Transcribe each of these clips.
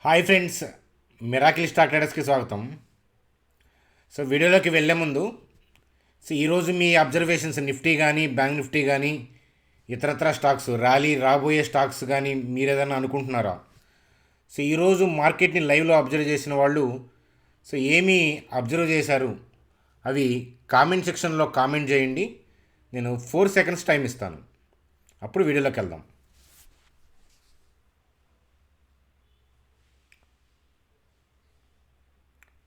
Hi friends, miracle stock ట్రేడర్స్కి స్వాగతం. వీడియోలోకి వెళ్ళే ముందు ఈరోజు మీ అబ్జర్వేషన్స్ నిఫ్టీ కానీ బ్యాంక్ నిఫ్టీ కానీ ఇతరత్ర స్టాక్స్ ర్యాలీ రాబోయే స్టాక్స్ కానీ మీరు ఏదైనా అనుకుంటున్నారా? ఈరోజు మార్కెట్ని లైవ్లో అబ్జర్వ్ చేసిన వాళ్ళు ఏమి అబ్జర్వ్ చేశారు అవి కామెంట్ సెక్షన్లో కామెంట్ చేయండి. నేను 4 సెకండ్స్ టైం ఇస్తాను, అప్పుడు వీడియోలోకి వెళ్దాం.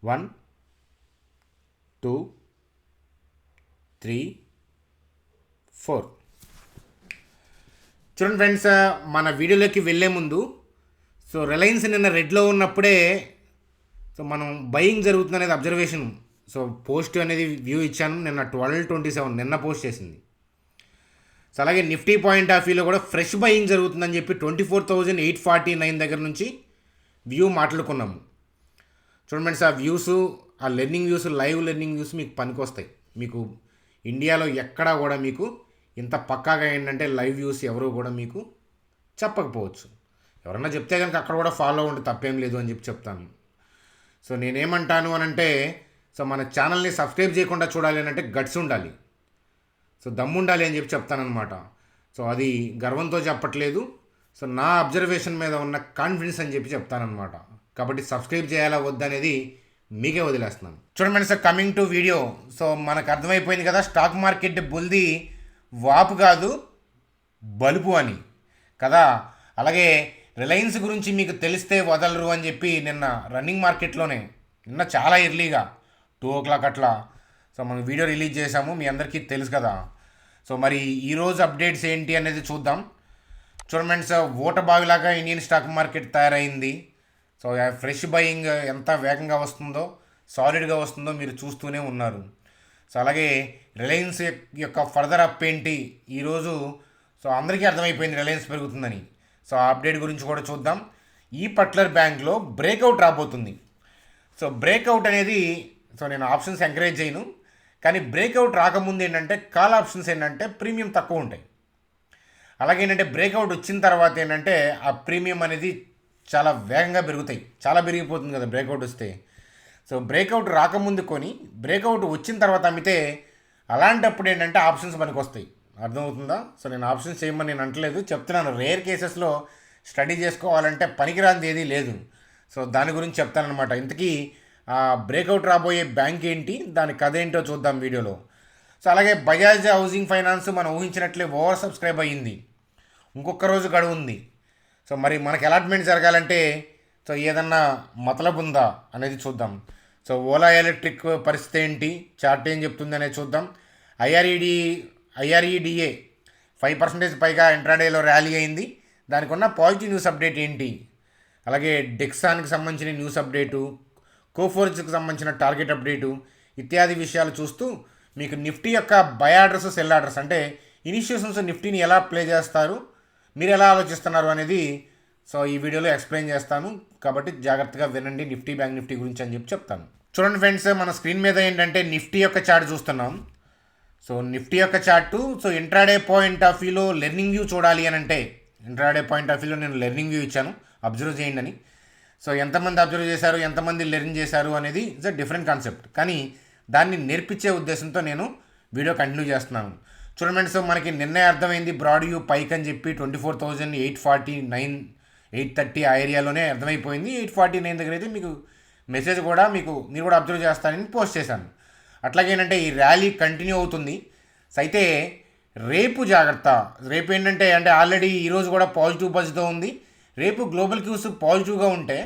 1 2 3 4. చూడండి ఫ్రెండ్స్, మన వీడియోలోకి వెళ్ళే ముందు రిలయన్స్ నిన్న రెడ్లో ఉన్నప్పుడే మనం బయింగ్ జరుగుతుంది అనేది అబ్జర్వేషన్. పోస్ట్ అనేది వ్యూ ఇచ్చాను నిన్న 12:27 నిన్న పోస్ట్ చేసింది. అలాగే నిఫ్టీ పాయింట్ ఆఫ్ వ్యూలో కూడా ఫ్రెష్ బయింగ్ జరుగుతుందని చెప్పి 24,849 దగ్గర నుంచి వ్యూ మాట్లాడుకున్నాము. చూడండి, ఆ వ్యూస్, ఆ learning views, live learning views మీకు పనికొస్తాయి. మీకు ఇండియాలో ఎక్కడా కూడా మీకు ఇంత పక్కాగా ఏంటంటే లైవ్ వ్యూస్ ఎవరు కూడా మీకు చెప్పకపోవచ్చు. ఎవరన్నా చెప్తే కనుక అక్కడ కూడా ఫాలో ఉంటే తప్పేం లేదు అని చెప్పి చెప్తాను. నేనేమంటాను అని అంటే మన ఛానల్ని సబ్స్క్రైబ్ చేయకుండా చూడాలి అని అంటే గట్స్ ఉండాలి, దమ్ము ఉండాలి అని చెప్పి చెప్తానమాట. అది గర్వంతో చెప్పట్లేదు, నా అబ్జర్వేషన్ మీద ఉన్న కాన్ఫిడెన్స్ అని చెప్పి చెప్తానమాట. కాబట్టి సబ్స్క్రైబ్ చేయాలా వద్దనేది మీకే వదిలేస్తున్నాను. చూడండి సార్, కమింగ్ టు వీడియో. మనకు అర్థమైపోయింది కదా, స్టాక్ మార్కెట్ బుల్ది వాపు కాదు బలుపు అని కదా. అలాగే రిలయన్స్ గురించి మీకు తెలిస్తే వదలరు అని చెప్పి నిన్న రన్నింగ్ మార్కెట్లోనే నిన్న చాలా ఎర్లీగా 2 o'clock అట్లా మనం వీడియో రిలీజ్ చేసాము, మీ అందరికీ తెలుసు కదా. మరి ఈరోజు అప్డేట్స్ ఏంటి అనేది చూద్దాం. చూడండి సార్, ఊటబావిలాగా ఇండియన్ స్టాక్ మార్కెట్ తయారైంది. ఫ్రెష్ బయింగ్ ఎంత వేగంగా వస్తుందో, సాలిడ్గా వస్తుందో మీరు చూస్తూనే ఉన్నారు. అలాగే రిలయన్స్ యొక్క ఫర్దర్ అప్ ఏంటి ఈరోజు అందరికీ అర్థమైపోయింది రిలయన్స్ పెరుగుతుందని. ఆ అప్డేట్ గురించి కూడా చూద్దాం. ఈ పర్టికులర్ బ్యాంక్లో బ్రేక్అవుట్ రాబోతుంది. బ్రేక్అవుట్ అనేది నేను ఆప్షన్స్ ఎంకరేజ్ చేయను, కానీ బ్రేక్అవుట్ రాకముందు ఏంటంటే కాల్ ఆప్షన్స్ ఏంటంటే ప్రీమియం తక్కువ ఉంటాయి. అలాగే ఏంటంటే బ్రేక్అవుట్ వచ్చిన తర్వాత ఏంటంటే ఆ ప్రీమియం అనేది చాలా వేగంగా పెరుగుతాయి, చాలా పెరిగిపోతుంది కదా బ్రేక్అవుట్ వస్తే. బ్రేక్అవుట్ రాకముందు కొని బ్రేక్అవుట్ వచ్చిన తర్వాత అమ్మితే అలాంటప్పుడు ఏంటంటే ఆప్షన్స్ మనకు వస్తాయి. అర్థమవుతుందా? నేను ఆప్షన్స్ చేయమని నేను అంటలేదు, చెప్తున్నాను. రేర్ కేసెస్లో స్టడీ చేసుకోవాలంటే పనికిరాంది ఏదీ లేదు. దాని గురించి చెప్తానమాట. ఇంతకీ ఆ బ్రేక్అవుట్ రాబోయే బ్యాంక్ ఏంటి, దాని కథ ఏంటో చూద్దాం వీడియోలో. అలాగే బజాజ్ హౌసింగ్ ఫైనాన్స్ మనం ఊహించినట్లే ఓవర్ సబ్స్క్రైబ్ అయ్యింది, ఇంకొక రోజు గడువు ఉంది. మరి మనకి అలాట్మెంట్ జరగాలంటే ఏదన్నా మతలబు ఉందా అనేది చూద్దాం. ఓలా ఎలక్ట్రిక్ పరిస్థితి ఏంటి, చార్ట్ ఏం చెప్తుంది అనేది చూద్దాం. ఐఆర్ఈడిఏ 5% పైగా ఇంట్రాడేలో ర్యాలీ అయింది, దానికి ఉన్న పాజిటివ్ న్యూస్ అప్డేట్ ఏంటి. అలాగే డెక్సాన్కి సంబంధించిన న్యూస్ అప్డేటు, కోఫోర్జ్కి సంబంధించిన టార్గెట్ అప్డేటు ఇత్యాది విషయాలు చూస్తూ మీకు నిఫ్టీ యొక్క బై ఆర్డర్స్, సెల్ ఆర్డర్స్ అంటే ఇనిషియేషన్స్ నిఫ్టీని ఎలా ప్లే చేస్తారు, మీరు ఎలా ఆలోచిస్తున్నారు అనేది ఈ వీడియోలో ఎక్స్ప్లెయిన్ చేస్తాను. కాబట్టి జాగ్రత్తగా వినండి నిఫ్టీ, బ్యాంక్ నిఫ్టీ గురించి అని చెప్పి చెప్తాను. చూడండి ఫ్రెండ్స్, మన స్క్రీన్ మీద ఏంటంటే నిఫ్టీ యొక్క చార్ట్ చూస్తున్నాం. నిఫ్టీ యొక్క చార్టు ఇంట్రాడే పాయింట్ ఆఫ్ వ్యూలో లెర్నింగ్ వ్యూ చూడాలి అని అంటే ఇంట్రాడే పాయింట్ ఆఫ్ వ్యూలో నేను లెర్నింగ్ వ్యూ ఇచ్చాను, అబ్జర్వ్ చేయండి అని. ఎంతమంది అబ్జర్వ్ చేశారు, ఎంతమంది లెర్న్ చేశారు అనేది ఇట్స్ అ డిఫరెంట్ కాన్సెప్ట్, కానీ దాన్ని నేర్పించే ఉద్దేశంతో నేను వీడియో కంటిన్యూ చేస్తున్నాను. చూడండి మనకి నిన్నే అర్థమైంది బ్రాడ్ వ్యూ పైక్ అని చెప్పి 24,849 830 ఆ ఏరియాలోనే అర్థమైపోయింది. 849 దగ్గర అయితే మీకు మెసేజ్ కూడా మీరు కూడా అబ్జర్వ్ చేస్తానని పోస్ట్ చేశాను. అట్లాగే ఏంటంటే ఈ ర్యాలీ కంటిన్యూ అవుతుంది. అయితే రేపు జాగ్రత్త. రేపు ఏంటంటే ఆల్రెడీ ఈరోజు కూడా పాజిటివ్ బజ్తో ఉంది. రేపు గ్లోబల్ క్యూస్ పాజిటివ్గా ఉంటే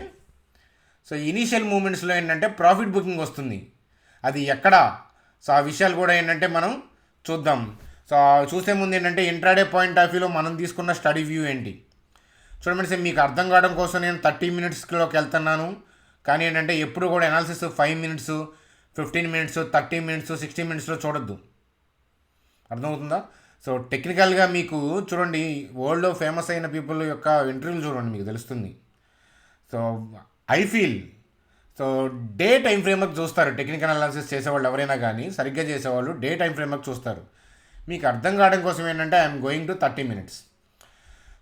ఇనీషియల్ మూమెంట్స్లో ఏంటంటే ప్రాఫిట్ బుకింగ్ వస్తుంది. అది ఎక్కడ, ఆ విషయాలు కూడా ఏంటంటే మనం చూద్దాం. చూసే ముందు ఏంటంటే ఇంట్రాడే పాయింట్ ఆఫ్ వ్యూలో మనం తీసుకున్న స్టడీ వ్యూ ఏంటి చూడండి సార్. మీకు అర్థం కావడం కోసం నేను 30 minutesలోకి వెళ్తున్నాను, కానీ ఏంటంటే ఎప్పుడు కూడా అనాలిసిస్ 5 minutes, 15 minutes, 30 minutes, 60 minutesలో చూడొద్దు. అర్థమవుతుందా? టెక్నికల్గా మీకు చూడండి, వరల్డ్లో ఫేమస్ అయిన పీపుల్ యొక్క ఇంటర్వ్యూలు చూడండి, మీకు తెలుస్తుంది. I feel day time framework చూస్తారు. టెక్నికల్ అనాలిసిస్ చేసేవాళ్ళు ఎవరైనా కానీ సరిగ్గా చేసేవాళ్ళు డే టైం ఫ్రేమ్వర్క్ చూస్తారు. మీకు అర్థం కావడం కోసం ఏంటంటే ఐఎమ్ గోయింగ్ టు 30 minutes.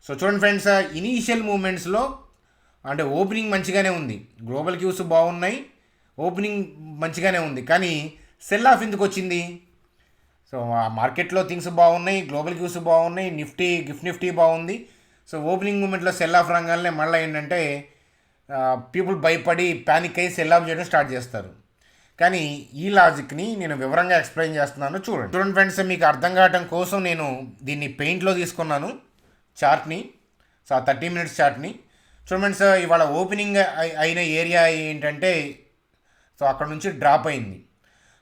చూడండి ఫ్రెండ్స్, ఇనీషియల్ మూమెంట్స్లో అంటే ఓపెనింగ్ మంచిగానే ఉంది, గ్లోబల్ క్యూస్ బాగున్నాయి, ఓపెనింగ్ మంచిగానే ఉంది, కానీ సెల్ ఆఫ్ ఎందుకు వచ్చింది? సో ఆ మార్కెట్లో థింగ్స్ బాగున్నాయి, గ్లోబల్ క్యూస్ బాగున్నాయి, గిఫ్ట్ నిఫ్టీ బాగుంది. సో ఓపెనింగ్ మూమెంట్లో సెల్ ఆఫ్ రంగాలనే మళ్ళీ ఏంటంటే పీపుల్ భయపడి ప్యానిక్ అయ్యి సెల్ ఆఫ్ చేయడం స్టార్ట్ చేస్తారు. కానీ ఈ లాజిక్ని నేను వివరంగా ఎక్స్ప్లెయిన్ చేస్తున్నాను, చూడండి ఫ్రెండ్స్. మీకు అర్థం కావటం కోసం నేను దీన్ని పెయింట్లో తీసుకున్నాను చార్ట్ని. సో ఆ 30 minutes చార్ట్ని చూడండి ఫ్రెండ్స్. ఇవాళ ఓపెనింగ్ అయిన ఏరియా ఏంటంటే సో అక్కడ నుంచి డ్రాప్ అయింది.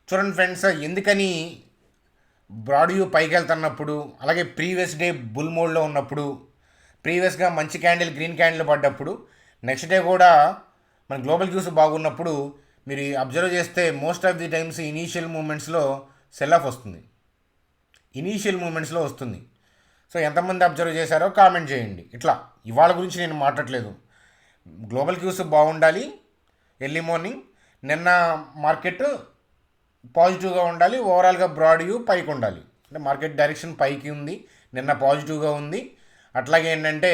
చూడండి ఫ్రెండ్స్, ఎందుకని బ్రాడ్ వ్యూ పైకి వెళ్తున్నప్పుడు, అలాగే ప్రీవియస్ డే బుల్ మోడ్లో ఉన్నప్పుడు, ప్రీవియస్గా మంచి క్యాండిల్ గ్రీన్ క్యాండిల్ పడ్డప్పుడు, నెక్స్ట్ డే కూడా మన గ్లోబల్ క్యూస్ బాగున్నప్పుడు మీరు అబ్జర్వ్ చేస్తే most of the times initial మూమెంట్స్లో సెల్ ఆఫ్ వస్తుంది, ఇనీషియల్ మూమెంట్స్లో వస్తుంది. సో ఎంతమంది అబ్జర్వ్ చేశారో కామెంట్ చేయండి. ఇట్లా ఇవాళ గురించి నేను మాట్లాడలేదు. గ్లోబల్ క్యూస్ బాగుండాలి ఎర్లీ మార్నింగ్, నిన్న మార్కెట్ పాజిటివ్గా ఉండాలి, ఓవరాల్గా బ్రాడ్ వ్యూ పైకి ఉండాలి. అంటే మార్కెట్ డైరెక్షన్ పైకి ఉంది, నిన్న పాజిటివ్గా ఉంది. అట్లాగే ఏంటంటే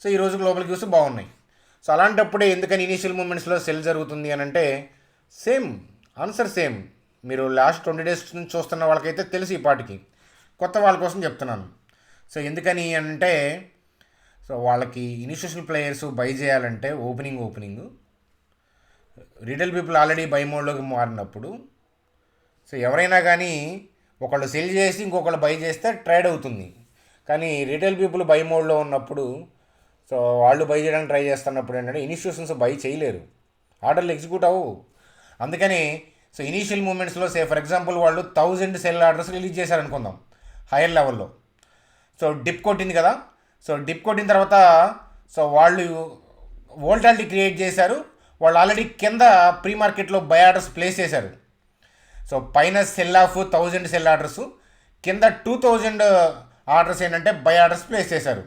సో ఈరోజు గ్లోబల్ క్యూస్ బాగున్నాయి. సో అలాంటప్పుడే ఎందుకని ఇనీషియల్ మూమెంట్స్లో సెల్ జరుగుతుంది అని అంటే సేమ్ ఆన్సర్ సేమ్. మీరు లాస్ట్ 20 days నుంచి చూస్తున్న వాళ్ళకైతే తెలుసు, ఈ పాటికి కొత్త వాళ్ళ కోసం చెప్తున్నాను. సో ఎందుకని అంటే సో వాళ్ళకి ఇన్స్టిట్యూషనల్ ప్లేయర్స్ బై చేయాలంటే opening retail people already buy మోడ్లోకి మారినప్పుడు సో ఎవరైనా కానీ ఒకళ్ళు సెల్ చేసి ఇంకొకళ్ళు బై చేస్తే ట్రేడ్ అవుతుంది. కానీ రీటైల్ పీపుల్ బై మోడ్లో ఉన్నప్పుడు సో వాళ్ళు బై చేయడానికి ట్రై చేస్తున్నప్పుడు ఏంటంటే ఇన్స్టిట్యూషన్స్ బై చేయలేరు, ఆర్డర్లు ఎగ్జిక్యూట్ అవ్వవు. అందుకని సో ఇనీషియల్ మూమెంట్స్లో ఫర్ ఎగ్జాంపుల్ వాళ్ళు 1000 సెల్ ఆర్డర్స్ రిలీజ్ చేశారనుకుందాం హైయర్ లెవెల్లో. సో డిప్ కొట్టింది కదా, సో డిప్ కొట్టిన తర్వాత సో వాళ్ళు వోల్టాలిటీ క్రియేట్ చేశారు. వాళ్ళు ఆల్రెడీ కింద ప్రీ మార్కెట్లో బై ఆర్డర్స్ ప్లేస్ చేశారు. సో పైన సెల్ ఆఫ్ 1000 సెల్ ఆర్డర్స్, కింద 2000 ఆర్డర్స్ ఏంటంటే బై ఆర్డర్స్ ప్లేస్ చేశారు.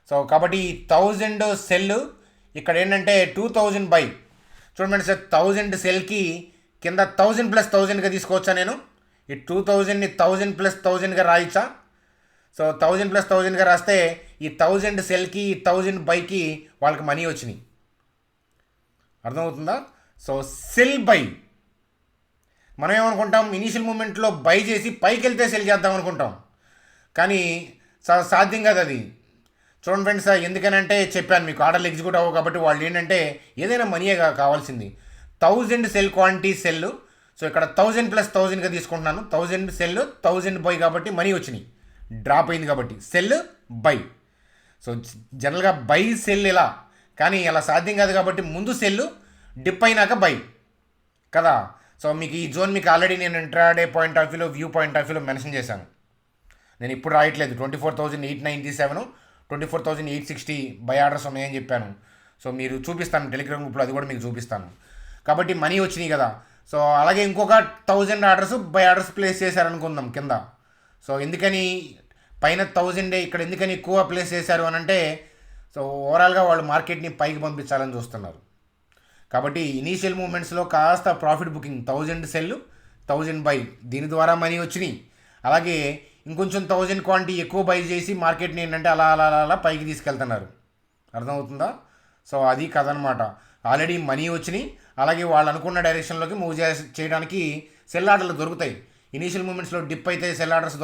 సో కాబట్టి ఈ 1000 సెల్ ఇక్కడ ఏంటంటే 2000 బై. చూడండి సార్, 1000 సెల్కి కింద 1000 + 1000గా తీసుకోవచ్చా నేను? ఈ 2000ని 1000 + 1000గా రాయచ్చా? సో 1000 + 1000గా రాస్తే ఈ 1000 సెల్కి 1000 బైకి వాళ్ళకి మనీ వచ్చినాయి. అర్థమవుతుందా? So cell by. మనం ఏమనుకుంటాం, ఇనీషియల్ మూమెంట్లో బై చేసి పైకి వెళ్తే సెల్ చేద్దాం అనుకుంటాం, కానీ సాధ్యం కాదు అది. చూడండి ఫ్రెండ్స్, ఎందుకనంటే చెప్పాను మీకు ఆర్డర్లు ఎగ్జిక్యూట్ అవ్వవు కాబట్టి వాళ్ళు ఏంటంటే ఏదైనా మనీయే కావాల్సింది. 1000 సెల్ క్వాంటిటీ సెల్. సో ఇక్కడ 1000 + 1000గా తీసుకుంటున్నాను. 1000 సెల్ 1000 బై కాబట్టి మనీ వచ్చినాయి, డ్రాప్ అయింది కాబట్టి సెల్ బై. సో జనరల్గా బై సెల్ ఇలా, కానీ అలా సాధ్యం కాదు కాబట్టి ముందు సెల్ డిప్ అయినాక బై కదా. సో మీకు ఈ జోన్ మీకు ఆల్రెడీ నేను ఇంట్రాడే పాయింట్ ఆఫ్ వ్యూలో వ్యూ పాయింట్ ఆఫ్ వ్యూలో మెన్షన్ చేశాను. నేను ఇప్పుడు రాయట్లేదు. 24,897 24,860 బై ఆర్డర్స్ ఉన్నాయని చెప్పాను. సో మీరు చూపిస్తాను టెలిగ్రామ్ గ్రూప్లో, అది కూడా మీకు చూపిస్తాను. కాబట్టి మనీ వచ్చినాయి కదా. సో అలాగే ఇంకొక 1000 ఆర్డర్స్ బై ఆర్డర్స్ ప్లేస్ చేశారనుకుందాం కింద. సో ఎందుకని పైన 1000 ఇక్కడ ఎందుకని ఎక్కువ ప్లేస్ చేశారు అని అంటే సో ఓవరాల్గా వాళ్ళు మార్కెట్ని పైకి పంపించాలని చూస్తున్నారు. కాబట్టి ఇనీషియల్ మూమెంట్స్లో కాస్త ప్రాఫిట్ బుకింగ్ 1000 సెల్ 1000 బై, దీని ద్వారా మనీ వచ్చినాయి. అలాగే ఇంకొంచెం 1000 క్వాంటిటీ ఎక్కువ బై చేసి మార్కెట్ని ఏంటంటే అలా అలా అలా పైకి తీసుకెళ్తున్నారు. అర్థమవుతుందా? సో అది కథ అనమాట. ఆల్రెడీ మనీ వచ్చినాయి, అలాగే వాళ్ళు అనుకున్న డైరెక్షన్లోకి మూవ్ చేయడానికి సెల్ ఆర్డర్లు దొరుకుతాయి. ఇనీషియల్ మూమెంట్స్లో డిప్ అయితే సెల్ ఆర్డర్స్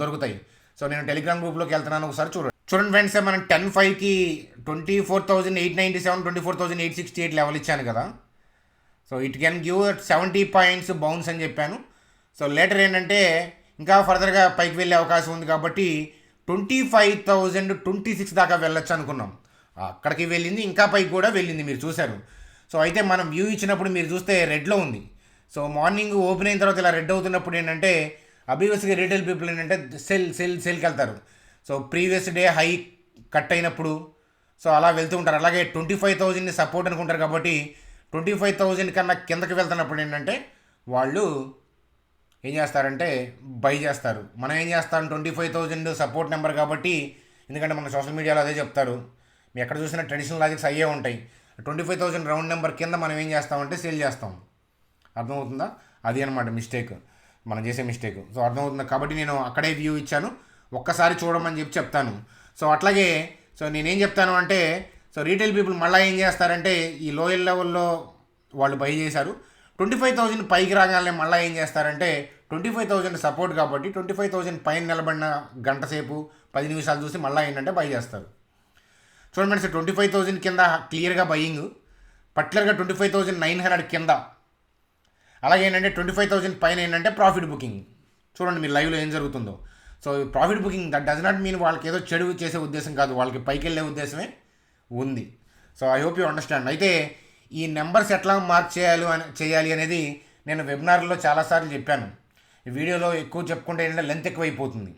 దొరుకుతాయి. సో నేను టెలిగ్రామ్ గ్రూప్లోకి వెళ్తున్నాను, ఒకసారి చూడండి ఫ్రెండ్స్. మనం 10/5కి 24,897 24,868 లెవెల్ ఇచ్చాను కదా. So it can give 70 points bounce అని చెప్పాను. సో లేటర్ ఏంటంటే ఇంకా ఫర్దర్గా పైకి వెళ్ళే అవకాశం ఉంది కాబట్టి 25,026 దాకా వెళ్ళొచ్చు అనుకున్నాం. అక్కడికి వెళ్ళింది, ఇంకా పైకి కూడా వెళ్ళింది, మీరు చూశారు. సో అయితే మనం వ్యూ ఇచ్చినప్పుడు మీరు చూస్తే రెడ్లో ఉంది. సో మార్నింగ్ ఓపెన్ అయిన తర్వాత ఇలా రెడ్ అవుతున్నప్పుడు ఏంటంటే అబ్వియస్గా రీటైల్ పీపుల్ ఏంటంటే సెల్కి వెళ్తారు. So previous day high cut అయినప్పుడు సో అలా వెళ్తూ ఉంటారు. అలాగే 25,000ని సపోర్ట్ అనుకుంటారు కాబట్టి 25,000 కన్నా కిందకి వెళ్తున్నప్పుడు ఏంటంటే వాళ్ళు ఏం చేస్తారంటే బై చేస్తారు. మనం ఏం చేస్తాం, 25,000 సపోర్ట్ నెంబర్ కాబట్టి, ఎందుకంటే మన సోషల్ మీడియాలో అదే చెప్తారు, మీ ఎక్కడ చూసినా ట్రెడిషనల్ లాజిక్స్ అయ్యే ఉంటాయి. 25,000 రౌండ్ నెంబర్ కింద మనం ఏం చేస్తామంటే సేల్ చేస్తాం. అర్థమవుతుందా? అది అనమాట మిస్టేక్, మనం చేసే మిస్టేక్. సో అర్థమవుతుందా? కాబట్టి నేను అక్కడే వ్యూ ఇచ్చాను, ఒక్కసారి చూడమని చెప్తాను. సో అట్లాగే సో నేనేం చెప్తాను అంటే సో రీటైల్ పీపుల్ మళ్ళీ ఏం చేస్తారంటే ఈ లోయర్ లెవెల్లో వాళ్ళు బై చేశారు, 25,000 పైకి రాగానే మళ్ళీ ఏం చేస్తారంటే 25,000 సపోర్ట్ కాబట్టి 25,000 పైన నిలబడిన గంట సేపు 10 నిమిషాలు చూసి మళ్ళీ ఏంటంటే బై చేస్తారు. చూడండి సార్, 25,000 కింద క్లియర్గా బయింగ్, పర్టికులర్గా 25,900 కింద, అలాగే ఏంటంటే 25,000 పైన ఏంటంటే ప్రాఫిట్ బుకింగ్. చూడండి మీరు లైవ్లో ఏం జరుగుతుందో. So profit booking that does not mean వాళ్ళకి ఏదో చెడు చేసే ఉద్దేశం కాదు, వాళ్ళకి పైకి వెళ్ళే ఉద్దేశమే ఉంది. So I hope you understand. అయితే ఈ నెంబర్స్ ఎట్లా మార్క్ చేయాలి అనేది నేను వెబినార్లో చాలాసార్లు చెప్పాను. ఈ వీడియోలో ఎక్కువ చెప్పుకుంటే ఏంటంటే లెంత్ ఎక్కువైపోతుంది,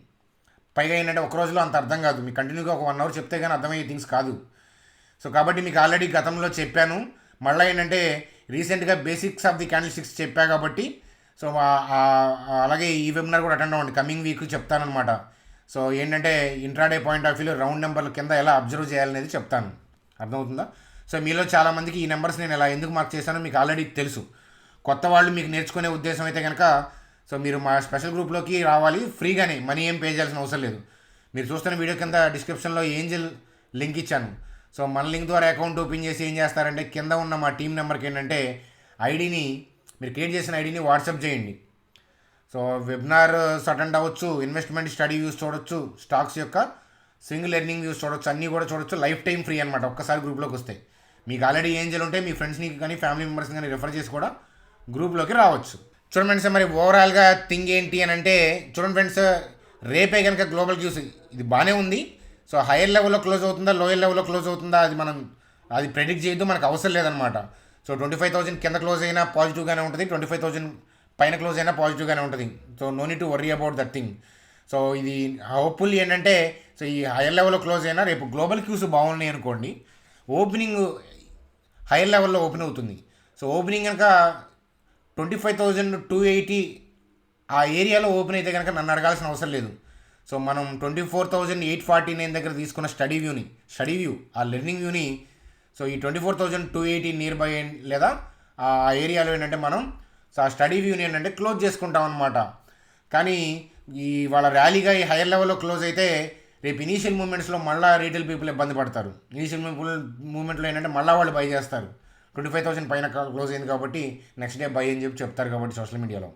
పైగా ఏంటంటే ఒక రోజులో అంత అర్థం కాదు, మీకు కంటిన్యూగా ఒక 1 అవర్ చెప్తే కానీ అర్థమయ్యే థింగ్స్ కాదు. సో కాబట్టి మీకు ఆల్రెడీ గతంలో చెప్పాను, మళ్ళీ ఏంటంటే రీసెంట్గా basics of the candle sticks చెప్పా కాబట్టి సో అలాగే ఈ వెబినార్ కూడా అటెండ్ అవ్వండి, కమింగ్ వీక్ చెప్తానమాట. సో ఏంటంటే ఇంట్రాడే పాయింట్ ఆఫ్ వ్యూలో రౌండ్ నెంబర్ల కింద ఎలా అబ్జర్వ్ చేయాలనేది చెప్తాను, అర్థమవుతుందా? సో మీలో చాలామందికి ఈ నెంబర్స్ నేను ఎలా ఎందుకు మార్క్ చేశానో మీకు ఆల్రెడీ తెలుసు. కొత్త వాళ్ళు మీకు నేర్చుకునే ఉద్దేశం అయితే కనుక సో మీరు మా స్పెషల్ గ్రూప్లోకి రావాలి, ఫ్రీగానే, మనీ ఏం పే చేయాల్సిన అవసరం లేదు. మీరు చూస్తున్న వీడియో కింద డిస్క్రిప్షన్లో ఏంజల్ లింక్ ఇచ్చాను. సో మన లింక్ ద్వారా అకౌంట్ ఓపెన్ చేసి ఏం చేస్తారంటే కింద ఉన్న మా టీం నెంబర్కి ఏంటంటే ఐడిని, మీరు క్రియేట్ చేసిన ఐడిని వాట్సాప్ చేయండి. సో వెబినార్స్ అటెండ్ అవ్వచ్చు, ఇన్వెస్ట్మెంట్ స్టడీ వ్యూస్ చూడొచ్చు, స్టాక్స్ యొక్క సింగిల్ ఎర్నింగ్ వ్యూస్ చూడొచ్చు, అన్నీ కూడా చూడొచ్చు, లైఫ్ టైం ఫ్రీ అనమాట. ఒక్కసారి గ్రూప్లోకి వస్తే మీకు ఆల్రెడీ ఏంజల్ ఉంటే మీ ఫ్రెండ్స్ని కానీ ఫ్యామిలీ మెంబర్స్ని కానీ రిఫర్ చేసి కూడా గ్రూప్లోకి రావచ్చు. చూడండి ఫ్రెండ్స్, మరి ఓవరాల్గా థింగ్ ఏంటి అని అంటే చూడండి ఫ్రెండ్స్, రేపే కనుక గ్లోబల్ క్యూస్ ఇది బాగానే ఉంది. సో హైయర్ లెవెల్లో క్లోజ్ అవుతుందా, లోయర్ లెవెల్లో క్లోజ్ అవుతుందా అది ప్రెడిక్ట్ చేయొద్దు, మనకు అవసరం లేదనమాట. సో 25,000 కింద క్లోజ్ అయినా పాజిటివ్గానే ఉంటుంది, 25,000 పైన క్లోజ్ అయినా పాజిటివ్గానే ఉంటుంది. So no need to worry about that thing. So ఇది హోప్ఫుల్లీ ఏంటంటే సో ఈ హైయర్ లెవెల్లో క్లోజ్ అయినా రేపు గ్లోబల్ క్యూస్ బాగున్నాయి అనుకోండి, ఓపెనింగ్ హైయర్ లెవెల్లో ఓపెన్ అవుతుంది. సో ఓపెనింగ్ కనుక 25,280 ఆ ఏరియాలో ఓపెన్ అయితే కనుక నన్ను అడగాల్సిన అవసరం లేదు. సో మనం 24,849 దగ్గర తీసుకున్న స్టడీ వ్యూ ఆ లెర్నింగ్ వ్యూని సో ఈ 24,280 నియర్ బై లేదా ఆ ఏరియాలో ఏంటంటే మనం సో ఆ స్టడీ వ్యూని ఏంటంటే క్లోజ్ చేసుకుంటాం అనమాట. కానీ ఈ వాళ్ళ ర్యాలీగా ఈ హైయర్ లెవెల్లో క్లోజ్ అయితే రేపు ఇనీషియల్ మూమెంట్స్లో మళ్ళీ రీటైల్ పీపుల్ ఇబ్బంది పడతారు. ఇనీషియల్ మూమెంట్లో ఏంటంటే మళ్ళీ వాళ్ళు బై చేస్తారు, 25,000 పైన క్లోజ్ అయింది కాబట్టి నెక్స్ట్ డే బై అని చెప్పి చెప్తారు కాబట్టి సోషల్ మీడియాలో.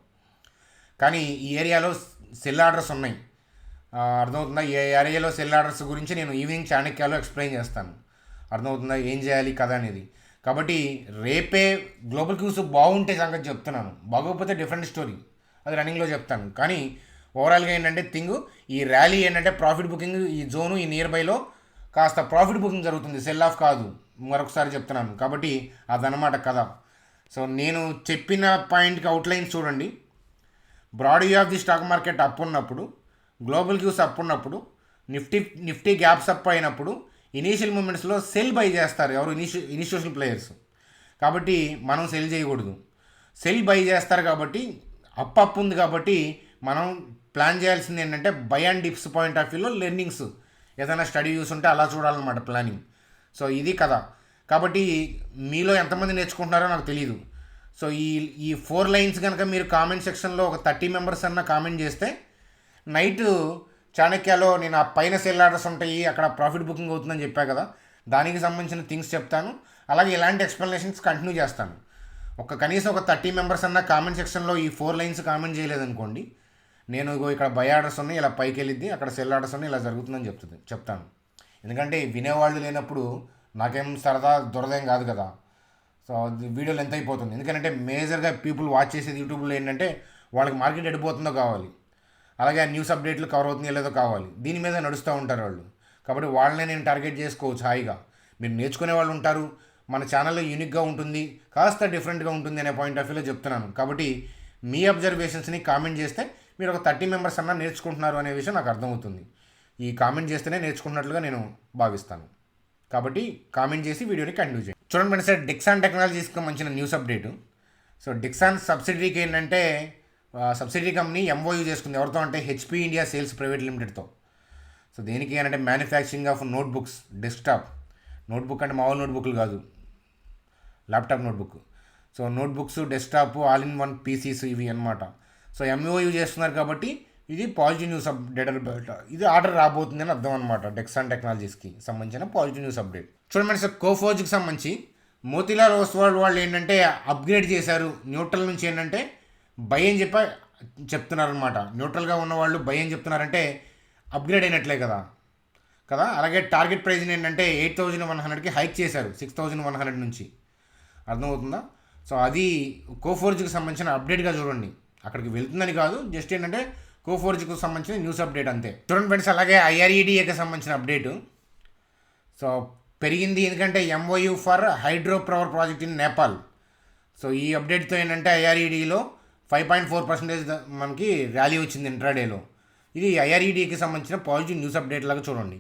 కానీ ఈ ఏరియాలో సెల్ ఆర్డర్స్ ఉన్నాయి, అర్థమవుతుందా? ఈ ఏరియాలో సెల్ ఆర్డర్స్ గురించి నేను ఈవినింగ్ చాణక్యాలో ఎక్స్ప్లెయిన్ చేస్తాను, అర్థమవుతుందా ఏం చేయాలి కదా అనేది. కాబట్టి రేపే గ్లోబల్ క్యూస్ బాగుంటే సంగతి చెప్తున్నాను, బాగోకపోతే డిఫరెంట్ స్టోరీ, అది రన్నింగ్లో చెప్తాను. కానీ ఓవరాల్గా ఏంటంటే థింగ్ ఈ ర్యాలీ ఏంటంటే ప్రాఫిట్ బుకింగ్ ఈ జోను ఈ నియర్ బైలో కాస్త ప్రాఫిట్ బుకింగ్ జరుగుతుంది, సెల్ ఆఫ్ కాదు, మరొకసారి చెప్తున్నాను. కాబట్టి అదనమాట కథ. సో నేను చెప్పిన పాయింట్కి అవుట్లైన్స్ చూడండి. Broad view of the stock market up ఉన్నప్పుడు, గ్లోబల్ క్యూస్ అప్ ఉన్నప్పుడు, నిఫ్టీ గ్యాప్స్ అప్ అయినప్పుడు ఇనీషియల్ మూమెంట్స్లో సెల్ బై చేస్తారు ఎవరు, ఇనిషియేషన్ ప్లేయర్స్. కాబట్టి మనం సెల్ చేయకూడదు, సెల్ బై చేస్తారు. కాబట్టి అప్ ఉంది కాబట్టి మనం ప్లాన్ చేయాల్సింది ఏంటంటే by and dips point of వ్యూలో లెర్నింగ్స్ ఏదైనా స్టడీ యూస్ ఉంటే అలా చూడాలన్నమాట ప్లానింగ్. సో ఇది కదా. కాబట్టి మీలో ఎంతమంది నేర్చుకుంటున్నారో నాకు తెలియదు. సో ఈ 4 లైన్స్ కనుక మీరు కామెంట్ సెక్షన్లో ఒక 30 మెంబర్స్ అన్న కామెంట్ చేస్తే నైట్ చాణక్యాలో నేను ఆ పైన సెల్ ఆర్డర్స్ ఉంటాయి, అక్కడ ప్రాఫిట్ బుకింగ్ అవుతుందని చెప్పా కదా, దానికి సంబంధించిన థింగ్స్ చెప్తాను. అలాగే ఇలాంటి ఎక్స్ప్లెనేషన్స్ కంటిన్యూ చేస్తాను. కనీసం ఒక 30 మెంబర్స్ అన్న కామెంట్ సెక్షన్లో ఈ 4 లైన్స్ కామెంట్ చేయలేదనుకోండి, నేను ఇక్కడ బై ఆర్డర్స్ ఉన్నాయి ఇలా పైకి వెళ్ళిద్ది, అక్కడ సెల్ ఆర్డర్స్ ఉన్నాయి ఇలా జరుగుతుందని చెప్తాను. ఎందుకంటే వినేవాళ్ళు లేనప్పుడు నాకేం సరదా దురదేం కాదు కదా. సో వీడియోలు ఎంత అయిపోతుంది, ఎందుకంటే మేజర్గా పీపుల్ వాచ్ చేసేది యూట్యూబ్లో ఏంటంటే వాళ్ళకి మార్కెట్ ఎడిపోతుందో కావాలి, అలాగే న్యూస్ అప్డేట్లు కవర్ అవుతుందో లేదో కావాలి, దీని మీద నడుస్తూ ఉంటారు వాళ్ళు. కాబట్టి వాళ్ళనే నేను టార్గెట్ చేసుకోవచ్చు హాయిగా. మీరు నేర్చుకునే వాళ్ళు ఉంటారు, మన ఛానల్లో యూనిక్గా ఉంటుంది, కాస్త డిఫరెంట్గా ఉంటుంది అనే పాయింట్ ఆఫ్ వ్యూలో చెప్తున్నాను. కాబట్టి మీ అబ్జర్వేషన్స్ని కామెంట్ చేస్తే మీరు ఒక 30 మెంబర్స్ అన్నా నేర్చుకుంటున్నారు అనే విషయం నాకు అర్థమవుతుంది. ఈ కామెంట్ చేస్తేనే నేర్చుకున్నట్లుగా నేను భావిస్తాను. కాబట్టి కామెంట్ చేసి వీడియోని కంటిన్యూ చేయండి. చూడండి ఫ్రెండ్స్, డిక్సాన్ టెక్నాలజీస్కి మంచిన న్యూస్ అప్డేటు. సో డిక్సాన్ సబ్సిడరీకి ఏంటంటే సబ్సిడరీ కంపెనీ ఎంఓయూ చేసుకుంది ఎవరితో అంటే హెచ్పి ఇండియా సేల్స్ ప్రైవేట్ లిమిటెడ్తో. సో దేనికి అంటే manufacturing of notebooks, desktop notebook అంటే మామూలు నోట్బుక్లు కాదు, laptop notebook. So notebooks, desktop, all in one PCs ఇవి అనమాట. సో ఎంఓయూ చేస్తున్నారు కాబట్టి ఇది పాజిటివ్ న్యూస్ అప్డేట్ బయట, ఇది ఆర్డర్ రాబోతుంది అని అర్థం అనమాట. డెక్సాన్ టెక్నాలజీస్కి సంబంధించిన పాజిటివ్ న్యూస్ అప్డేట్. చూడండి సార్, కోఫోర్జ్కి సంబంధించి మోతీలాల్ ఓస్వాల్ వాళ్ళు ఏంటంటే అప్గ్రేడ్ చేశారు. న్యూట్రల్ నుంచి ఏంటంటే బై అని చెప్తున్నారనమాట. న్యూట్రల్గా ఉన్న వాళ్ళు బై అని చెప్తున్నారంటే అప్గ్రేడ్ అయినట్లే కదా. అలాగే టార్గెట్ ప్రైజ్ ఏంటంటే 8,100కి హైక్ చేశారు 6,100 నుంచి. అర్థమవుతుందా? సో అది కోఫోర్జ్కి సంబంధించిన అప్డేట్గా చూడండి. అక్కడికి వెళ్తుందని కాదు, జస్ట్ ఏంటంటే కోఫోర్జ్కి సంబంధించిన న్యూస్ అప్డేట్ అంతే. చూడండి ఫ్రెండ్స్, అలాగే ఐఆర్ఈడిఏకి సంబంధించిన అప్డేటు సో పెరిగింది. ఎందుకంటే MoU for hydro power project in Nepal. So ఈ అప్డేట్తో ఏంటంటే ఐఆర్ఈడిలో 5.4% మనకి ర్యాలీ వచ్చింది ఇంట్రాడేలో. ఇది ఐఆర్ఈడికి సంబంధించిన పాజిటివ్ న్యూస్ అప్డేట్ లాగా చూడండి.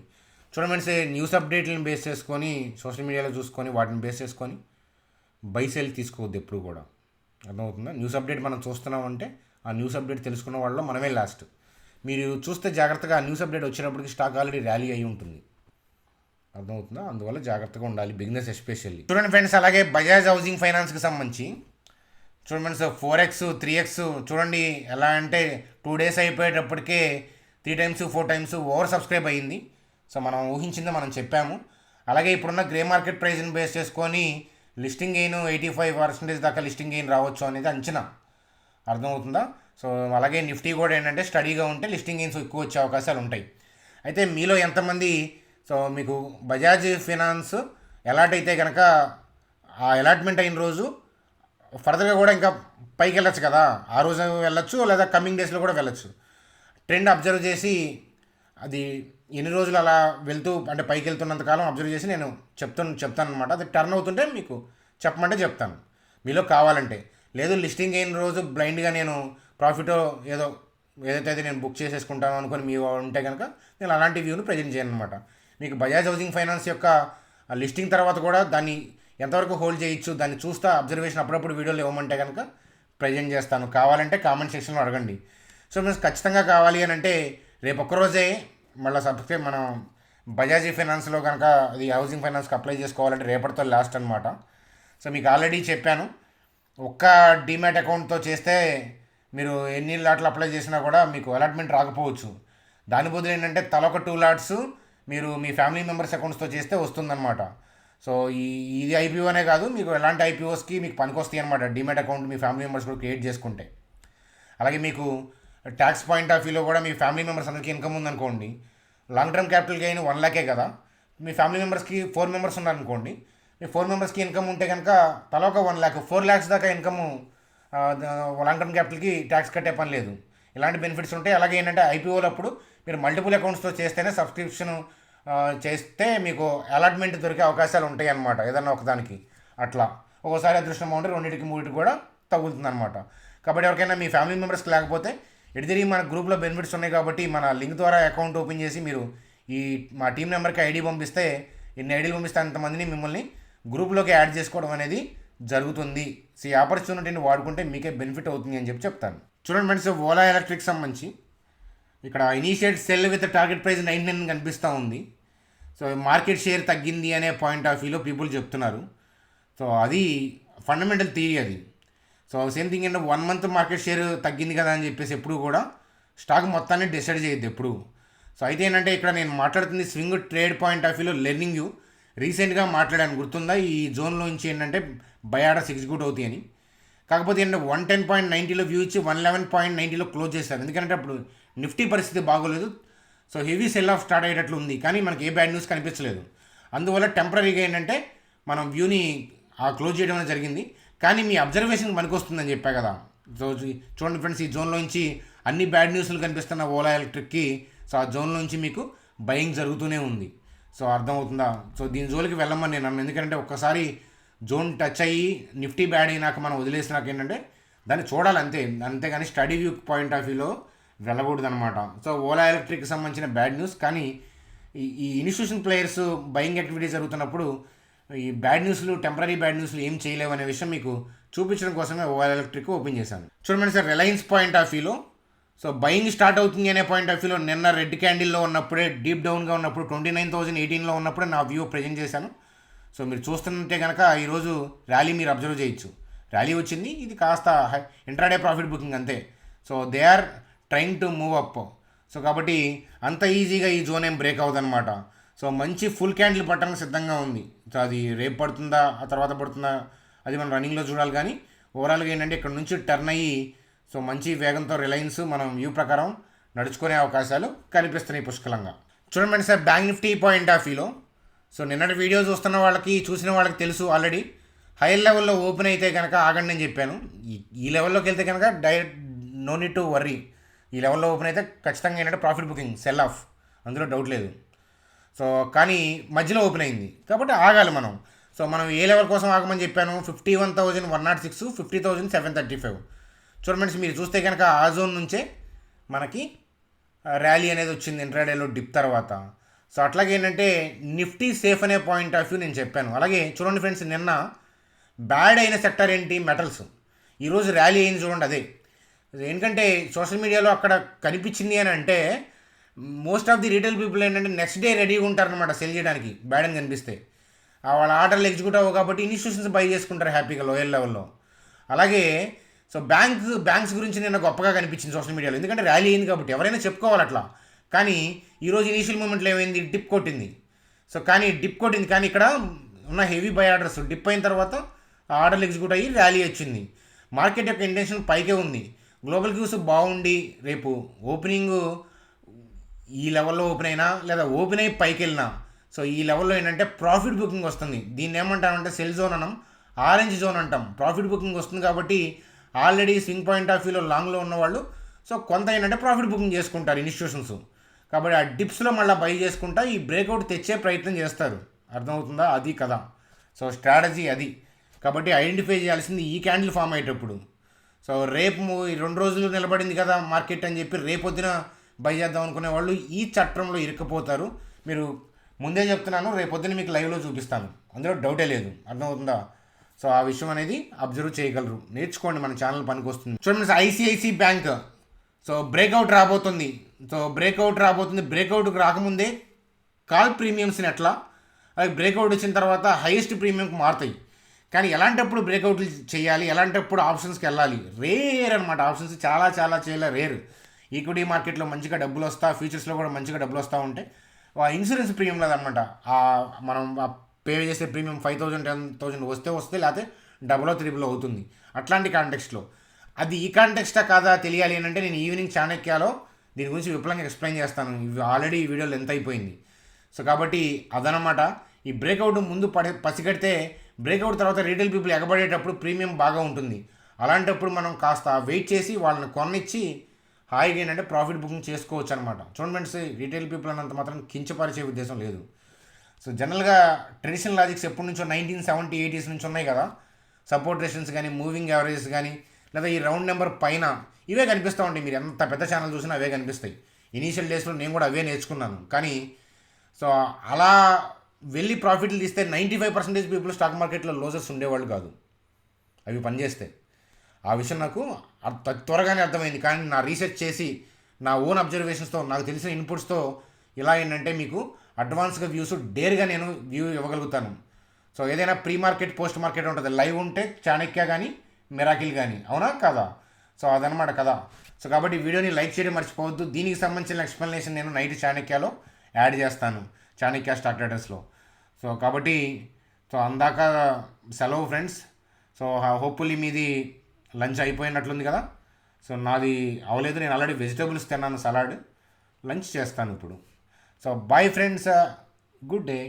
ఫ్రెండ్స్, న్యూస్ అప్డేట్లను బేస్ చేసుకొని సోషల్ మీడియాలో చూసుకొని వాటిని బేస్ చేసుకొని బై సెల్ తీసుకోవద్దు ఎప్పుడు కూడా. అర్థమవుతుందా? న్యూస్ అప్డేట్ మనం చూస్తున్నామంటే ఆ న్యూస్ అప్డేట్ తెలుసుకున్న వాళ్ళలో మనమే లాస్ట్. మీరు చూస్తే జాగ్రత్తగా ఆ న్యూస్ అప్డేట్ వచ్చినప్పటికి స్టాక్ ఆల్రెడీ ర్యాలీ అయి ఉంటుంది. అర్థమవుతుందా? అందువల్ల జాగ్రత్తగా ఉండాలి, బిజినెస్ ఎస్పెషల్లీ. చూడండి ఫ్రెండ్స్, అలాగే బజాజ్ హౌసింగ్ ఫైనాన్స్కి సంబంధించి చూడండి ఫ్రెండ్స్, 4x 3x చూడండి. ఎలా అంటే 2 days అయిపోయేటప్పటికే 3 times 4 times over subscribe అయ్యింది. సో మనం ఊహించింది మనం చెప్పాము. అలాగే ఇప్పుడున్న గ్రే మార్కెట్ ప్రైస్ని బేస్ చేసుకొని లిస్టింగ్ గెయిన్ 85% దాకా లిస్టింగ్ గెయిన్ రావచ్చు అనేది అంచనా. అర్థమవుతుందా? సో అలాగే నిఫ్టీ కూడా ఏంటంటే స్టడీగా ఉంటే లిస్టింగ్ గెయిన్స్ ఎక్కువ వచ్చే అవకాశాలు ఉంటాయి. అయితే మీలో ఎంతమంది సో మీకు బజాజ్ ఫైనాన్స్ అలాట్ అయితే కనుక ఆ అలాట్మెంట్ అయిన రోజు ఫర్దర్గా కూడా ఇంకా పైకి వెళ్ళచ్చు కదా, ఆ రోజు వెళ్ళొచ్చు లేదా కమింగ్ డేస్లో కూడా వెళ్ళొచ్చు. ట్రెండ్ అబ్జర్వ్ చేసి అది ఎన్ని రోజులు అలా వెళ్తూ అంటే పైకి వెళ్తున్నంతకాలం అబ్జర్వ్ చేసి నేను చెప్తాను అనమాట. అది టర్న్ అవుతుంటే మీకు చెప్పమంటే చెప్తాను మీలో కావాలంటే. లేదు లిస్టింగ్ అయిన రోజు బ్లైండ్గా నేను ప్రాఫిట్ ఏదైతే నేను బుక్ చేసేసుకుంటాను అనుకొని మీ ఉంటే కనుక నేను అలాంటి వ్యూను ప్రజెంట్ చేయను అనమాట. మీకు బజాజ్ హౌసింగ్ ఫైనాన్స్ యొక్క లిస్టింగ్ తర్వాత కూడా దాన్ని ఎంతవరకు హోల్డ్ చేయొచ్చు దాన్ని చూస్తా అబ్జర్వేషన్ అప్పుడప్పుడు వీడియోలు ఇవ్వమంటే కనుక ప్రజెంట్ చేస్తాను. కావాలంటే కామెంట్ సెక్షన్లో అడగండి. సో మీరు ఖచ్చితంగా కావాలి అని అంటే రేపు ఒక్కరోజే మళ్ళీ సబ్స్క్రైబ్ మనం బజాజ్ ఫైనాన్స్లో కనుక అది హౌసింగ్ ఫైనాన్స్కి అప్లై చేసుకోవాలంటే రేపటితో లాస్ట్ అనమాట. సో మీకు ఆల్రెడీ చెప్పాను, ఒక్క డీమ్యాట్ అకౌంట్తో చేస్తే మీరు ఎన్ని లాట్లు అప్లై చేసినా కూడా మీకు అలాట్మెంట్ రాకపోవచ్చు. దాని బదులు ఏంటంటే తలొక 2 లాట్స్ మీరు మీ ఫ్యామిలీ మెంబర్స్ అకౌంట్స్తో చేస్తే వస్తుందన్నమాట. సో ఇది ఐపీఓనే కాదు, మీకు ఎలాంటి ఐపీఓస్కి మీకు పనికొస్తాయి అనమాట డీమ్యాట్ అకౌంట్ మీ ఫ్యామిలీ మెంబర్స్ కూడా క్రియేట్ చేసుకుంటే. అలాగే మీకు ట్యాక్స్ పాయింట్ ఆఫ్ వ్యూలో కూడా మీ ఫ్యామిలీ మెంబర్స్ అందరికీ ఇన్కమ్ ఉందనుకోండి, long term capital gain 1 lakh కదా, మీ ఫ్యామిలీ మెంబర్స్కి 4 members ఉన్నారనుకోండి, మీ 4 members ఇన్కమ్ ఉంటే కనుక తల ఒక 1 lakh 4 lakhs దాకా ఇన్కమ్ లాంగ్ టర్మ్ క్యాపిటల్కి ట్యాక్స్ కట్టే పని లేదు. ఇలాంటి బెనిఫిట్స్ ఉంటాయి. అలాగే ఏంటంటే ఐపీఓలో అప్పుడు మీరు మల్టిపుల్ అకౌంట్స్తో చేస్తేనే సబ్స్క్రిప్షన్ చేస్తే మీకు అలాట్మెంట్ దొరికే అవకాశాలు ఉంటాయి అన్నమాట. ఏదన్నా ఒకదానికి అట్లా ఒక్కోసారి అదృష్టం ఉంటే 2 3 కూడా తగులుతుంది అనమాట. కాబట్టి ఎవరికైనా మీ ఫ్యామిలీ మెంబర్స్కి లేకపోతే తిరిగి మన గ్రూప్లో బెనిఫిట్స్ ఉన్నాయి కాబట్టి మన లింక్ ద్వారా అకౌంట్ ఓపెన్ చేసి మీరు మా టీం నెంబర్కి ఐడి పంపిస్తే ఎన్ని ఐడీలు పంపిస్తే అంతమందిని మిమ్మల్ని గ్రూప్లోకి యాడ్ చేసుకోవడం అనేది జరుగుతుంది. సో ఈ ఆపర్చునిటీని వాడుకుంటే మీకే బెనిఫిట్ అవుతుంది అని చెప్తాను. చూడండి ఫ్రెండ్స్, ఓలా ఎలక్ట్రిక్ సంబంధించి ఇక్కడ initiate cell with target price 99 కనిపిస్తూ ఉంది. సో మార్కెట్ షేర్ తగ్గింది అనే పాయింట్ ఆఫ్ వ్యూలో పీపుల్ చెప్తున్నారు. సో అది ఫండమెంటల్ థియరీ అది. సో సేమ్ థింగ్ ఏంటంటే 1 month మార్కెట్ షేర్ తగ్గింది కదా అని చెప్పేసి ఎప్పుడు కూడా స్టాక్ మొత్తాన్ని డిసైడ్ చేయొద్దు ఎప్పుడు. సో అయితే ఏంటంటే ఇక్కడ నేను మాట్లాడుతుంది స్వింగ్ ట్రేడ్ పాయింట్ ఆఫ్ వ్యూలో లెర్నింగ్ యూ రీసెంట్గా మాట్లాడాను, గుర్తుందా? ఈ జోన్లో నుంచి ఏంటంటే బై ఆర్డర్స్ ఎగ్జిక్యూట్ అవుతాయి అని. కాకపోతే ఏంటంటే 110.90లో వ్యూ ఇచ్చి 111.90లో క్లోజ్ చేశారు. ఎందుకంటే అప్పుడు నిఫ్టీ పరిస్థితి బాగోలేదు. So heavy sell off start అయ్యేటట్లు ఉంది, కానీ మనకి ఏ బ్యాడ్ న్యూస్ కనిపించలేదు. అందువల్ల టెంపరీగా ఏంటంటే మనం వ్యూని క్లోజ్ చేయడం అనేది జరిగింది. కానీ మీ అబ్జర్వేషన్ మనకు వస్తుందని చెప్పా కదా. సో చూడండి ఫ్రెండ్స్, ఈ జోన్లో నుంచి అన్ని బ్యాడ్ న్యూస్లు కనిపిస్తున్న ఓలా ఎలక్ట్రిక్కి సో ఆ జోన్లో నుంచి మీకు బయింగ్ జరుగుతూనే ఉంది. సో అర్థమవుతుందా? సో దీని జోలికి వెళ్ళమని నేను అన్నాను. ఎందుకంటే ఒక్కసారి జోన్ టచ్ అయ్యి నిఫ్టీ బ్యాడ్ అయినాక మనం వదిలేసినాక ఏంటంటే దాన్ని చూడాలి అంతే, అంతేగాని స్టడీ వ్యూ పాయింట్ ఆఫ్ వ్యూలో వెళ్ళకూడదు అనమాట. సో ఓలా ఎలక్ట్రిక్కి సంబంధించిన బ్యాడ్ న్యూస్. కానీ ఈ ఇన్స్టిట్యూషన్ ప్లేయర్స్ బయింగ్ యాక్టివిటీస్ జరుగుతున్నప్పుడు ఈ బ్యాడ్ న్యూస్లు టెంపరీ బ్యాడ్ న్యూస్లు ఏం చేయలేవు అనే విషయం మీకు చూపించడం కోసమే ఓలా ఎలక్ట్రిక్ ఓపెన్ చేశాను. చూడండి సార్, రిలయన్స్ పాయింట్ ఆఫ్ వ్యూలో సో బయింగ్ స్టార్ట్ అవుతుంది అనే పాయింట్ ఆఫ్ వ్యూలో నిన్న రెడ్ క్యాండిల్లో ఉన్నప్పుడే డీప్ డౌన్గా ఉన్నప్పుడు 29,018లో ఉన్నప్పుడే నా వ్యూ ప్రజెంట్ చేశాను. సో మీరు చూస్తుంటే కనుక ఈరోజు ర్యాలీ మీరు అబ్జర్వ్ చేయొచ్చు. ర్యాలీ వచ్చింది, ఇది కాస్త ఇంట్రాడే ప్రాఫిట్ బుకింగ్ అంతే. So they are trying to move up. So కాబట్టి అంత ఈజీగా ఈ జోన్ ఏం బ్రేక్ అవ్వదన్నమాట. సో మంచి ఫుల్ క్యాండిల్ పట్టడానికి సిద్ధంగా ఉంది. సో అది రేపు పడుతుందా ఆ తర్వాత పడుతుందా అది మనం రన్నింగ్లో చూడాలి. కానీ ఓవరాల్గా ఏంటంటే ఇక్కడ నుంచి టర్న్ అయ్యి సో మంచి వేగంతో రిలయన్స్ మనం వ్యూ ప్రకారం నడుచుకునే అవకాశాలు కనిపిస్తున్నాయి పుష్కలంగా. చూడండి sir, bank Nifty point of వ్యూలో సో నిన్నటి వీడియో చూస్తున్న వాళ్ళకి చూసిన వాళ్ళకి తెలుసు ఆల్రెడీ. హైయర్ లెవెల్లో ఓపెన్ అయితే కనుక ఆగండి అని చెప్పాను. ఈ లెవెల్లోకి వెళ్తే కనుక direct no need to worry. ఈ లెవెల్లో ఓపెన్ అయితే ఖచ్చితంగా ఏంటంటే ప్రాఫిట్ బుకింగ్, సెల్ ఆఫ్, అందులో డౌట్ లేదు. సో కానీ మధ్యలో ఓపెన్ అయింది కాబట్టి ఆగాలి మనం. సో మనం ఏ లెవెల్ కోసం ఆగమని చెప్పాను? 51,106, 50,735. చూడండి మీరు చూస్తే కనుక ఆ జోన్ నుంచే మనకి ర్యాలీ అనేది వచ్చింది ఇంట్రాడేలో డిప్ తర్వాత. సో అట్లాగే ఏంటంటే నిఫ్టీ సేఫ్ అనే పాయింట్ ఆఫ్ వ్యూ నేను చెప్పాను. అలాగే చూడండి ఫ్రెండ్స్, నిన్న బ్యాడ్ అయిన సెక్టర్ ఏంటి? మెటల్స్. ఈరోజు ర్యాలీ అయింది చూడండి అదే. ఎందుకంటే సోషల్ మీడియాలో అక్కడ కనిపించింది అని అంటే most of the retail people ఏంటంటే నెక్స్ట్ డే రెడీగా ఉంటారనమాట సెల్ చేయడానికి బ్యాడ్ అని కనిపిస్తే. వాళ్ళ ఆర్డర్లు ఎగ్జిక్యూట్ అవ్వవు కాబట్టి ఇన్స్టిట్యూషన్స్ బై చేసుకుంటారు హ్యాపీగా లోయర్ లెవెల్లో. అలాగే సో బ్యాంక్స్ గురించి నిన్న గొప్పగా కనిపించింది సోషల్ మీడియాలో, ఎందుకంటే ర్యాలీ అయింది కాబట్టి ఎవరైనా చెప్పుకోవాలి అట్లా. కానీ ఈరోజు ఇనీషియల్ మూమెంట్లో ఏమైంది? డిప్ కొట్టింది. సో కానీ డిప్ కొట్టింది కానీ ఇక్కడ ఉన్న హెవీ బై ఆర్డర్స్ డిప్ అయిన తర్వాత ఆర్డర్లు ఎగ్జిక్యూట్ అయ్యి ర్యాలీ వచ్చింది. మార్కెట్ యొక్క ఇంటెన్షన్ పైకే ఉంది. గ్లోబల్ క్యూస్ బాగుండి రేపు ఓపెనింగ్ ఈ లెవెల్లో ఓపెన్ అయినా లేదా ఓపెన్ అయ్యి పైకి వెళ్ళినా సో ఈ లెవెల్లో ఏంటంటే ప్రాఫిట్ బుకింగ్ వస్తుంది. దీన్ని ఏమంటామంటే సెల్ జోన్ అనం, ఆరెంజ్ జోన్ అంటాం. ప్రాఫిట్ బుకింగ్ వస్తుంది కాబట్టి ఆల్రెడీ స్వింగ్ పాయింట్ ఆఫ్ వ్యూలో లాంగ్లో ఉన్నవాళ్ళు సో కొంత ఏంటంటే ప్రాఫిట్ బుకింగ్ చేసుకుంటారు ఇన్స్టిట్యూషన్స్. కాబట్టి ఆ డిప్స్లో మళ్ళీ బై చేసుకుంటా ఈ బ్రేక్అవుట్ తెచ్చే ప్రయత్నం చేస్తారు. అర్థమవుతుందా? అది కదా. సో స్ట్రాటజీ అది. కాబట్టి ఐడెంటిఫై చేయాల్సింది ఈ క్యాండిల్ ఫామ్ అయ్యేటప్పుడు. సో రేపు ఈ 2 రోజులు నిలబడింది కదా మార్కెట్ అని చెప్పి రేపొద్దున బై చేద్దాం అనుకునే వాళ్ళు ఈ చట్రంలో ఇరుక్కుపోతారు. మీరు ముందే చెప్తున్నాను, రేపొద్దున మీకు లైవ్లో చూపిస్తాను, అందులో డౌటే లేదు. అర్థమవుతుందా? సో ఆ విషయం అనేది అబ్జర్వ్ చేయగలరు, నేర్చుకోండి, మన ఛానల్ పనికి వస్తుంది. చూడండి, ఐసిఐసి బ్యాంక్ సో బ్రేక్అవుట్ రాబోతుంది. బ్రేక్అవుట్కి రాకముందే కాల్ ప్రీమియమ్స్ని ఎట్లా అవి బ్రేక్అవుట్ వచ్చిన తర్వాత హైయెస్ట్ ప్రీమియంకి మారుతాయి. కానీ ఎలాంటప్పుడు బ్రేక్అవుట్లు చేయాలి, ఎలాంటప్పుడు ఆప్షన్స్కి వెళ్ళాలి, రేర్ అనమాట. ఆప్షన్స్ చాలా చాలా చాలా రేర్. ఈక్విటీ మార్కెట్లో మంచిగా డబ్బులు వస్తా, ఫ్యూచర్స్లో కూడా మంచిగా డబ్బులు వస్తూ ఉంటాయి. ఇన్సూరెన్స్ ప్రీమియం లేదనమాట. మనం పే చేసే ప్రీమియం 5,000 10,000 వస్తే లేకపోతే డబుల్ త్రిబుల్ అవుతుంది. అట్లాంటి కాంటెక్స్ట్లో అది ఈ కాంటెక్స్టా కాదా తెలియాలి అని అంటే నేను ఈవినింగ్ చాణక్యాలో దీని గురించి విపులంగా ఎక్స్ప్లెయిన్ చేస్తాను. ఇవి ఆల్రెడీ ఈ వీడియోలో ఎంత అయిపోయింది. సో కాబట్టి అదనమాట. ఈ బ్రేక్అవుట్ ముందు పసిగడితే బ్రేక్అవుట్ తర్వాత రీటైల్ పీపుల్ ఎగబడేటప్పుడు ప్రీమియం బాగా ఉంటుంది. అలాంటప్పుడు మనం కాస్త వెయిట్ చేసి వాళ్ళని కొనిచ్చి హాయిగా ఏంటంటే ప్రాఫిట్ బుకింగ్ చేసుకోవచ్చు అనమాట. చూడండి ఫ్రెండ్స్, రీటైల్ పీపుల్ అన్నంత మాత్రం కించపరిచే ఉద్దేశం లేదు. సో జనరల్గా ట్రెడిషనల్ లాజిక్స్ ఎప్పటి నుంచో 1970, 80s నుంచి ఉన్నాయి కదా. సపోర్ట్ రెసిస్టెన్స్ కానీ, మూవింగ్ యావరేజెస్ కానీ, లేదా ఈ రౌండ్ నెంబర్ పైన ఇవే కనిపిస్తూ ఉంటాయి. మీరు ఎంత పెద్ద ఛానల్ చూసినా అవే కనిపిస్తాయి. ఇనీషియల్ డేస్లో నేను కూడా అవే నేర్చుకున్నాను. కానీ సో అలా వెళ్ళి ప్రాఫిట్లు తీస్తే 95% పీపుల్ స్టాక్ మార్కెట్లో లోసెస్ ఉండేవాళ్ళు కాదు అవి పనిచేస్తే. ఆ విషయం నాకు త్వరగానే అర్థమైంది. కానీ నా రీసెర్చ్ చేసి నా ఓన్ అబ్జర్వేషన్స్తో నాకు తెలిసిన ఇన్పుట్స్తో ఇలా ఏంటంటే మీకు అడ్వాన్స్గా వ్యూస్ డేర్గా నేను వ్యూ ఇవ్వగలుగుతాను. సో ఏదైనా ప్రీ మార్కెట్ పోస్ట్ మార్కెట్ ఉంటుంది, లైవ్ ఉంటే చాణక్య కానీ మిరాకిల్ కానీ, అవునా కదా? సో అదనమాట కదా. సో కాబట్టి వీడియోని లైక్ చేయడం మర్చిపోవద్దు. దీనికి సంబంధించిన ఎక్స్ప్లెనేషన్ నేను నైట్ చాణక్యలో యాడ్ చేస్తాను, చాణక్య స్టాక్ ట్రేడర్స్లో. సో కాబట్టి సో అందాక సెలవు ఫ్రెండ్స్. సో హోప్ఫుల్లీ మీది లంచ్ అయిపోయినట్లుంది కదా. సో నాది అవలేదు, నేను ఆల్రెడీ వెజిటేబుల్స్ తిన్నాను, సలాడ్. లంచ్ చేస్తాను ఇప్పుడు. So bye friends, good day.